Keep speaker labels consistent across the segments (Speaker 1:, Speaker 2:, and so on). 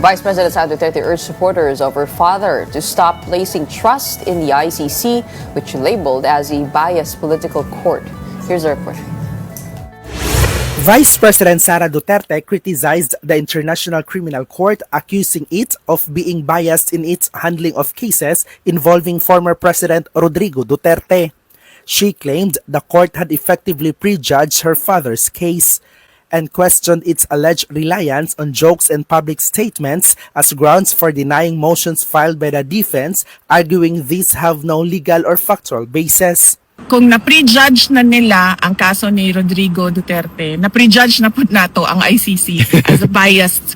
Speaker 1: Vice President Sara Duterte urged supporters of her father to stop placing trust in the ICC, which she labeled as a biased political court. Here's a report.
Speaker 2: Vice President Sara Duterte criticized the International Criminal Court, accusing it of being biased in its handling of cases involving former President Rodrigo Duterte. She claimed the court had effectively prejudged her father's case and questioned its alleged reliance on jokes and public statements as grounds for denying motions filed by the defense, arguing these have no legal or factual basis.
Speaker 3: Kung na-prejudge na nila ang kaso ni Rodrigo Duterte, na-prejudge na po nato ang ICC as a biased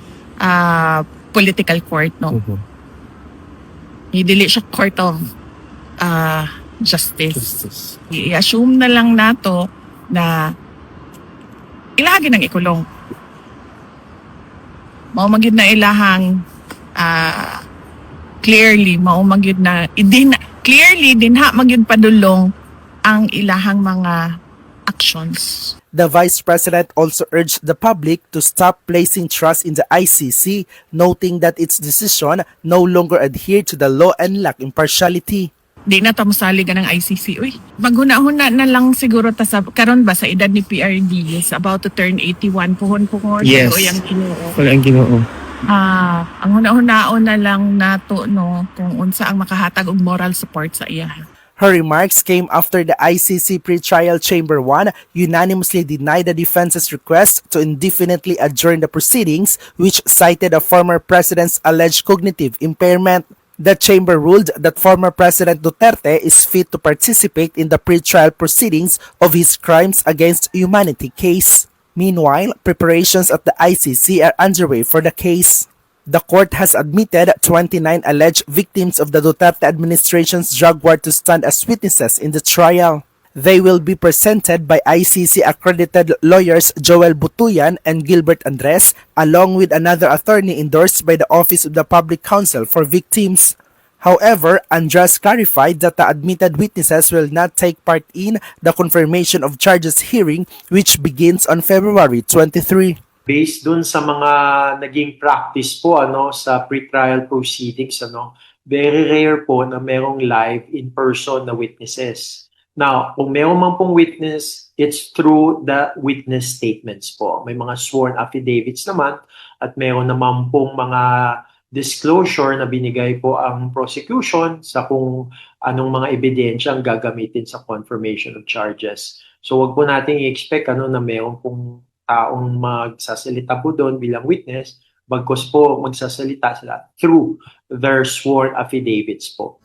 Speaker 3: political court, no? Dili siya court of justice. I-assume na lang nato na ilahagi ng ikulong. Mao magid na ilahang clearly, mao magid na clearly dinha magid padulong ang ilahang mga actions.
Speaker 2: The Vice President also urged the public to stop placing trust in the ICC, noting that its decision no longer adhered to the law and lack impartiality.
Speaker 3: Di na ta mosalig ng ICC. Uy, maghuna-huna na lang siguro ta sa karon ba sa edad ni PRD is about to turn 81 puhon-puhon.
Speaker 4: Yes. Wala ang Ginoo.
Speaker 3: Ang huna-hunaon na lang nato, no, kung unsa ang makahatag og moral support sa iya.
Speaker 2: Her remarks came after the ICC Pretrial Chamber 1 unanimously denied the defense's request to indefinitely adjourn the proceedings, which cited a former president's alleged cognitive impairment. The chamber ruled that former President Duterte is fit to participate in the pretrial proceedings of his crimes against humanity case. Meanwhile, preparations at the ICC are underway for the case. The court has admitted 29 alleged victims of the Duterte administration's drug war to stand as witnesses in the trial. They will be presented by ICC-accredited lawyers Joel Butuyan and Gilbert Andres, along with another attorney endorsed by the Office of the Public Counsel for Victims. However, Andres clarified that the admitted witnesses will not take part in the confirmation of charges hearing, which begins on February 23.
Speaker 5: Based dun sa mga naging practice po sa pre-trial proceedings, very rare po na merong live in-person na witnesses. Now, kung meron man pong witness, it's through the witness statements po. May mga sworn affidavits naman at meron naman pong mga disclosure na binigay po ang prosecution sa kung anong mga ebidensya ang gagamitin sa confirmation of charges. So wag po nating i-expect na meron pong taong magsasalita po doon bilang witness, bagkus po magsasalita sila through their sworn affidavits po.